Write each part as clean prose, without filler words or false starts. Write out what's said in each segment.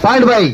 Point bye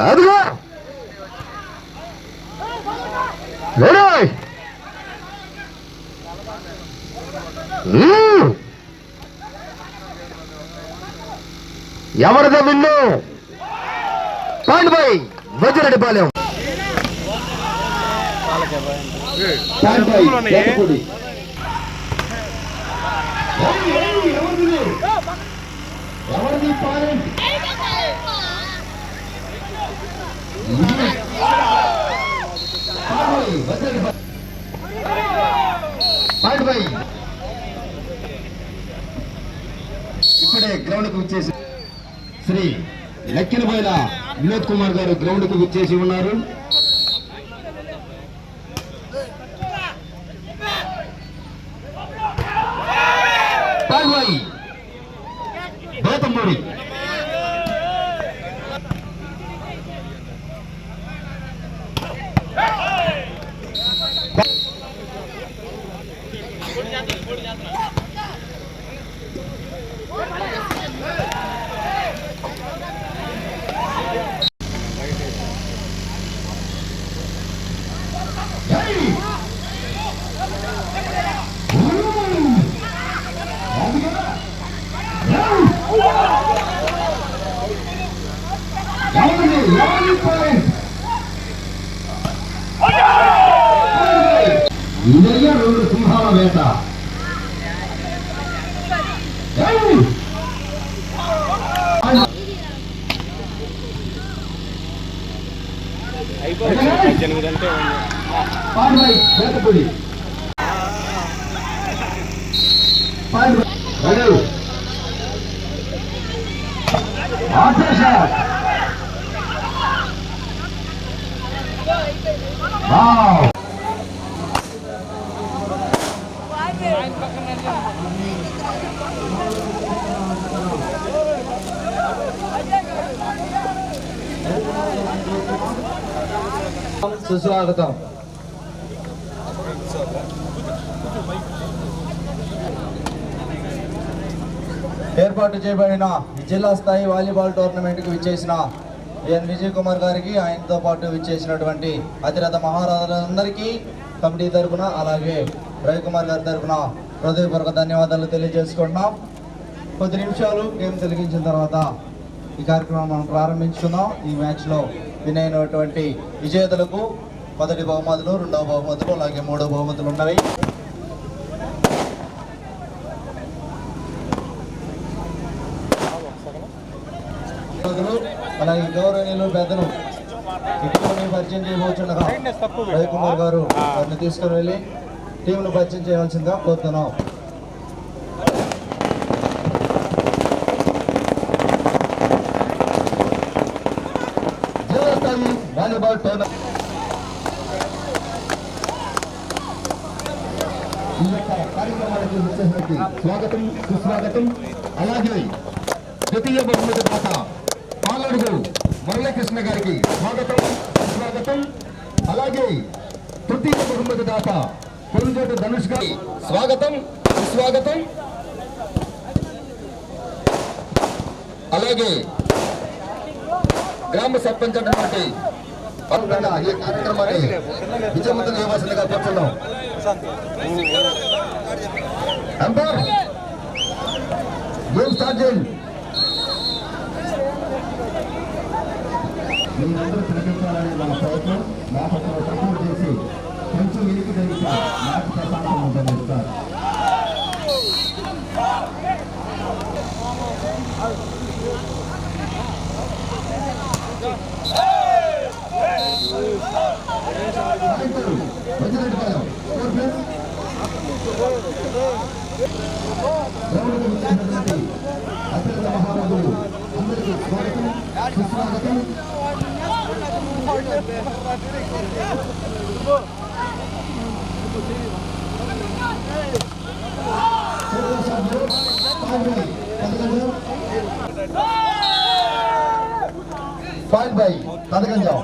అదిగో ఎవరిదో విన్ను point bye వజ్రరెడ్డిపాలెం ఇప్పుడే గ్రౌండ్ కు వచ్చేసి శ్రీ లక్కినబోయిన వినోద్ కుమార్ గారు గ్రౌండ్ కు వచ్చేసి ఉన్నారు. గౌతమ్మూడి ఇదయ్య రెండు సింహాల వేట. వేటపొడి సుస్వాగతం. ఏర్పాటు చేయబడిన జిల్లా స్థాయి వాలీబాల్ టోర్నమెంట్కి విచ్చేసిన ఎన్ విజయ్ కుమార్ గారికి, ఆయనతో పాటు విచ్చేసినటువంటి అతిరథ మహారాజులందరికీ కమిటీ తరఫున అలాగే రవికుమార్ గారి తరఫున హృదయపూర్వక ధన్యవాదాలు తెలియజేసుకుంటున్నాం. కొద్ది నిమిషాలు గేమ్ తొలగించిన తర్వాత ఈ కార్యక్రమం మనం ప్రారంభించుకుందాం. ఈ మ్యాచ్లో విన్ అయినటువంటి విజేతలకు మొదటి బహుమతులు, రెండవ బహుమతులు అలాగే మూడవ బహుమతులు ఉన్నవి. అలాగే గౌరవనీయులు పెద్దలు టీంని పరిచయం చేయబోతుండగా రవికుమార్ గారు వారిని తీసుకుని వెళ్ళి టీంను పరిచయం చేయవలసిందిగా కోరుతున్నాం. జిల్లా స్థాయి వాలీబాల్ టోర్నమెంట్ ఈ యొక్క కార్యక్రమానికి వచ్చేసరికి స్వాగతం, సుస్వాగతం. అలాగే ద్వితీయ బహుమతి దాత పాలడుగు మురళీకృష్ణ గారికి స్వాగతం, సుస్వాగతం. అలాగే తృతీయ బహుమతి దాత కొనుగోటు ధనుష్ గారి స్వాగతం, సుస్వాగతం. అలాగే గ్రామ సర్పంచ్ అటువంటి ఈ కార్యక్రమాన్ని విజయవంతం చేయవలసిందిగా కోరుతున్నాం. అంపైర్ గేమ్ స్టార్ట్ చేయండి. మీరందరూ ప్రకటించాలని మన ప్రయత్నం. మ్యాచ్ సపోర్ట్ చేసి కొంచెం వెలికి జరిగితే మ్యాచ్ ప్రశాంతం ఉంటుంది సార్. పాయింట్ బై పదకంజం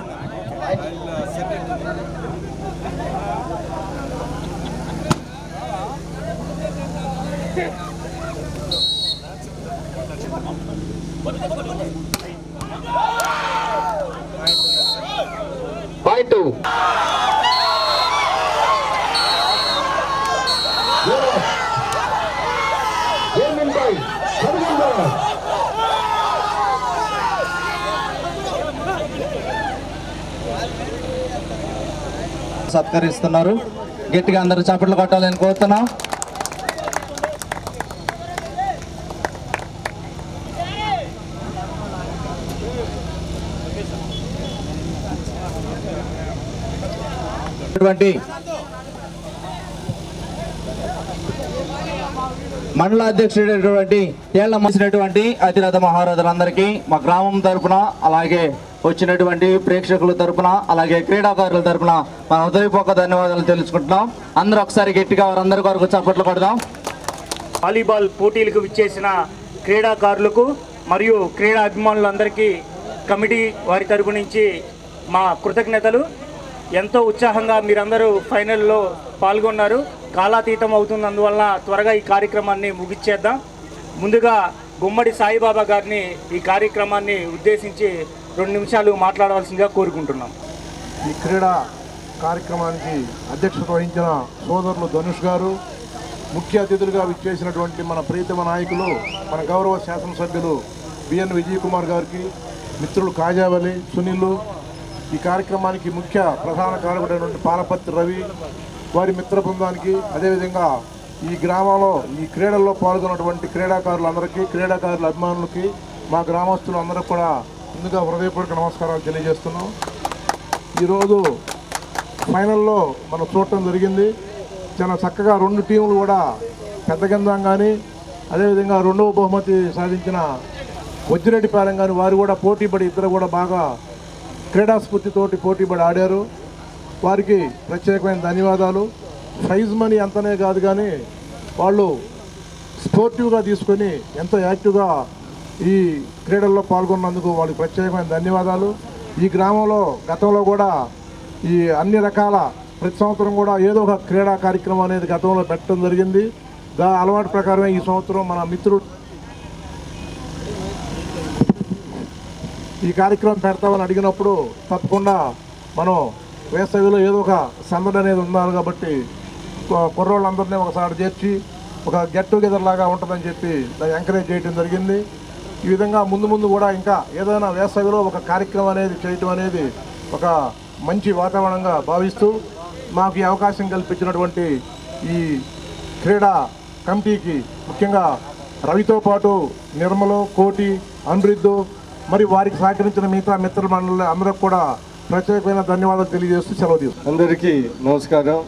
పాయింట్ 2 సత్కరిస్తున్నారు. గట్టిగా అందరూ చప్పట్లు కొట్టాలని కోరుతున్నాం. మండల అధ్యక్షుడైనటువంటి ఏళ్ల మసినటువంటి అతిరథ మహారథులందరికీ మా గ్రామం తరపున, అలాగే వచ్చినటువంటి ప్రేక్షకుల తరపున, అలాగే క్రీడాకారుల తరపున మన హృదయపూర్వక ధన్యవాదాలు తెలుసుకుంటున్నాం. అందరూ ఒకసారి గట్టిగా వారందరి కొరకు చప్పట్లు కొడదాం. వాలీబాల్ పోటీలకు విచ్చేసిన క్రీడాకారులకు మరియు క్రీడా అభిమానులందరికీ కమిటీ వారి తరపు నుంచి మా కృతజ్ఞతలు. ఎంతో ఉత్సాహంగా మీరందరూ ఫైనల్లో పాల్గొన్నారు. కాలాతీతం అవుతుంది, అందువలన త్వరగా ఈ కార్యక్రమాన్ని ముగిచ్చేద్దాం. ముందుగా గుమ్మడి సాయిబాబా గారిని ఈ కార్యక్రమాన్ని ఉద్దేశించి 2 నిమిషాలు మాట్లాడవలసిందిగా కోరుకుంటున్నాం. ఈ క్రీడా కార్యక్రమానికి అధ్యక్షత వహించిన సోదరులు ధనుష్ గారు, ముఖ్య అతిథులుగా విచ్చేసినటువంటి మన ప్రీతమ నాయకులు, మన గౌరవ శాసనసభ్యులు బిఎన్ విజయ్ కుమార్ గారికి, మిత్రులు కాజావలి సునీల్, ఈ కార్యక్రమానికి ముఖ్య ప్రధాన కారకుడైనటువంటి పాలపత్తి రవి, వారి మిత్ర బృందానికి, అదేవిధంగా ఈ గ్రామంలో ఈ క్రీడల్లో పాల్గొన్నటువంటి క్రీడాకారులందరికీ, క్రీడాకారుల అభిమానులకి, మా గ్రామస్తులు అందరూ కూడా ముందుగా హృదయపూర్వక నమస్కారాలు తెలియజేస్తున్నాం. ఈరోజు ఫైనల్లో మనం చూడటం జరిగింది. చాలా చక్కగా 2 టీములు కూడా పెద్దగంధం కానీ, అదేవిధంగా 2వ బహుమతి సాధించిన వజ్జిరెడ్డిపాలెం కానీ వారు కూడా పోటీపడి, ఇద్దరు కూడా బాగా క్రీడాస్ఫూర్తితోటి పోటీపడి ఆడారు. వారికి ప్రత్యేకమైన ధన్యవాదాలు. ప్రైజ్ మనీ అంతనే కాదు కానీ వాళ్ళు స్పోర్టివ్గా తీసుకొని ఎంతో యాక్టివ్గా ఈ క్రీడల్లో పాల్గొన్నందుకు వాళ్ళకి ప్రత్యేకమైన ధన్యవాదాలు. ఈ గ్రామంలో గతంలో కూడా ఈ అన్ని రకాల ప్రతి సంవత్సరం కూడా ఏదో ఒక క్రీడా కార్యక్రమం అనేది గతంలో పెట్టడం జరిగింది. అలవాటు ప్రకారమే ఈ సంవత్సరం మన మిత్రుడు ఈ కార్యక్రమం పెడతామని అడిగినప్పుడు తప్పకుండా మనం వేసవిలో ఏదో ఒక సందడి అనేది ఉన్నారు కాబట్టి కుర్రోళ్ళందరినీ ఒకసారి చేర్చి ఒక గెట్ టుగెదర్ లాగా ఉంటుందని చెప్పి దాన్ని ఎంకరేజ్ చేయడం జరిగింది. ఈ విధంగా ముందు కూడా ఇంకా ఏదైనా వేసవిలో ఒక కార్యక్రమం అనేది చేయటం అనేది ఒక మంచి వాతావరణంగా భావిస్తూ మాకు ఈ అవకాశం కల్పించినటువంటి ఈ క్రీడా కమిటీకి, ముఖ్యంగా రవితో పాటు నిర్మలు, కోటి, అనిరుద్ధు మరి వారికి సహకరించిన మిగతా మిత్ర మండలి అందరికి కూడా ప్రత్యేకమైన ధన్యవాదాలు తెలియజేస్తూ సెలవు తీసుకుంటాం. అందరికీ నమస్కారం.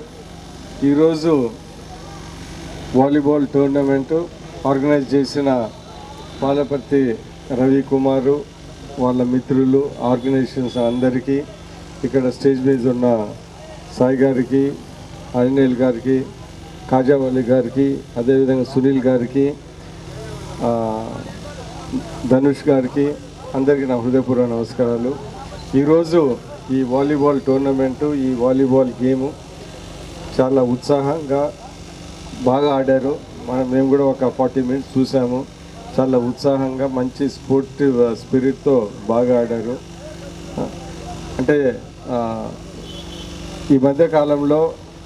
ఈరోజు వాలీబాల్ టోర్నమెంటు ఆర్గనైజ్ చేసిన పాలపర్తి రవికుమారు, వాళ్ళ మిత్రులు, ఆర్గనైజేషన్స్ అందరికీ, ఇక్కడ స్టేజ్ మీద ఉన్న సాయి గారికి, అనిల్ గారికి, కాజావలి గారికి, అదేవిధంగా సునీల్ గారికి, ధనుష్ గారికి అందరికీ నా హృదయపూర్వక నమస్కారాలు. ఈరోజు ఈ వాలీబాల్ టోర్నమెంటు, ఈ వాలీబాల్ గేము చాలా ఉత్సాహంగా బాగా ఆడారు. మేము కూడా ఒక 40 మినిట్స్ చూసాము. చాలా ఉత్సాహంగా మంచి స్పోర్టివ్ స్పిరిట్తో బాగా ఆడారు. అంటే ఈ మధ్యకాలంలో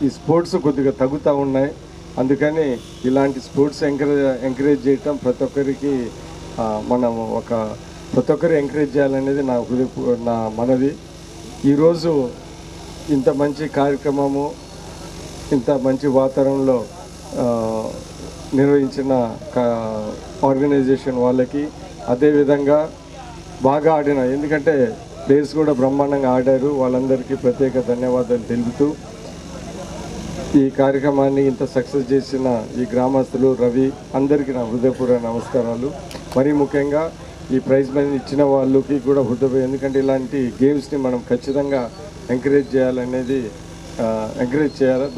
ఈ స్పోర్ట్స్ కొద్దిగా తగ్గుతూ ఉన్నాయి. అందుకని ఇలాంటి స్పోర్ట్స్ ఎంకరేజ్ చేయటం ప్రతి ఒక్కరికి మనం ప్రతి ఒక్కరు ఎంకరేజ్ చేయాలనేది నా మనవి. ఈరోజు ఇంత మంచి కార్యక్రమము, ఇంత మంచి వాతావరణంలో నిర్వహించిన ఆర్గనైజేషన్ వాళ్ళకి, అదేవిధంగా బాగా ఆడిన, ఎందుకంటే ప్లేయర్స్ కూడా బ్రహ్మాండంగా ఆడారు, వాళ్ళందరికీ ప్రత్యేక ధన్యవాదాలు తెలుపుతూ ఈ కార్యక్రమాన్ని ఇంత సక్సెస్ చేసిన ఈ గ్రామస్తులు రవి అందరికీ నా హృదయపూర్వక నమస్కారాలు. మరీ ముఖ్యంగా ఈ ప్రైజ్ మనీ ఇచ్చిన వాళ్ళకి కూడా ఎందుకంటే ఇలాంటి గేమ్స్ని మనం ఖచ్చితంగా ఎంకరేజ్ చేయాలనేది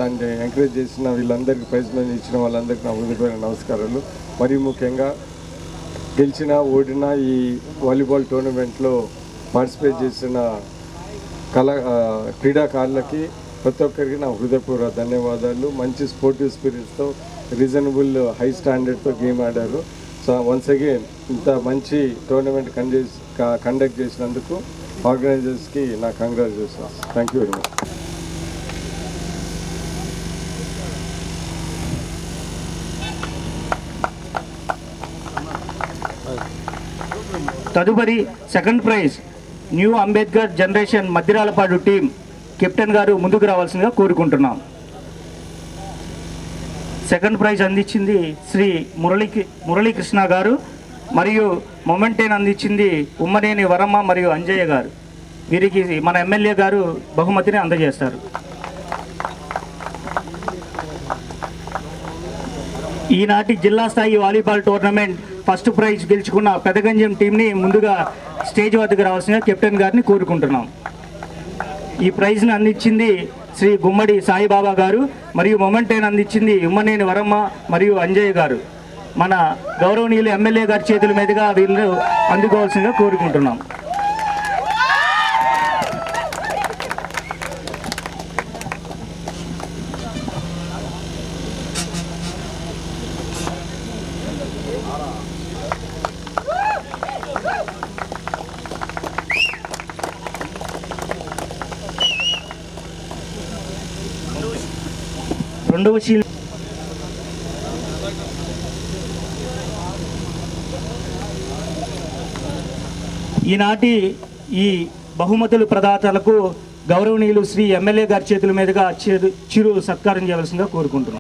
దాన్ని ఎంకరేజ్ చేసిన వీళ్ళందరికీ ప్రైజ్ మనీ ఇచ్చిన వాళ్ళందరికీ నా హృదయపూర్వక నమస్కారాలు. మరీ ముఖ్యంగా గెలిచిన ఓడిన ఈ వాలీబాల్ టోర్నమెంట్లో పార్టిసిపేట్ చేసిన క్రీడాకారులకి ప్రతి ఒక్కరికి నా హృదయపూర్వక ధన్యవాదాలు. మంచి స్పోర్టివ్ స్పిరిట్స్తో రీజనబుల్ హై స్టాండర్డ్తో గేమ్ ఆడారు. సో వన్స్ అగైన్ ఇంత మంచి టోర్నమెంట్ కండక్ట్ చేసినందుకు ఆర్గనైజర్స్కి నా congratulations. Thank you very much. తదుపరి second prize new Ambedkar generation Maddiralapadu team captain గారు ముందుకు రావాల్సిందిగా కోరుకుంటున్నాం. సెకండ్ ప్రైజ్ అందించింది శ్రీ మురళీకృష్ణ గారు మరియు మొమెంటేన్ అందించింది ఉమ్మనేని వరమ్మ మరియు అంజయ్య గారు. వీరికి మన ఎమ్మెల్యే గారు బహుమతిని అందజేస్తారు. ఈనాటి జిల్లా స్థాయి వాలీబాల్ టోర్నమెంట్ ఫస్ట్ ప్రైజ్ గెలుచుకున్న పెదగంజం టీంని ముందుగా స్టేజ్ వద్దకు రావాల్సిన కెప్టెన్ గారిని కోరుకుంటున్నాం. ఈ ప్రైజ్ని అందించింది శ్రీ గుమ్మడి సాయిబాబా గారు మరియు మొమెంటైన్ అందించింది ఉమ్మనేని వరమ్మ మరియు అంజయ్య గారు. మన గౌరవనీయులు ఎమ్మెల్యే గారి చేతుల మీదుగా వీళ్ళు అందుకోవాల్సిందిగా కోరుకుంటున్నాం. రెండవ షీల్డ్ ఈనాటి ఈ బహుమతుల ప్రదాతలకు గౌరవనీయులు శ్రీ ఎమ్మెల్యే గారి చేతుల మీదుగా చిరు సత్కారం చేయవలసిందిగా కోరుకుంటున్నాం.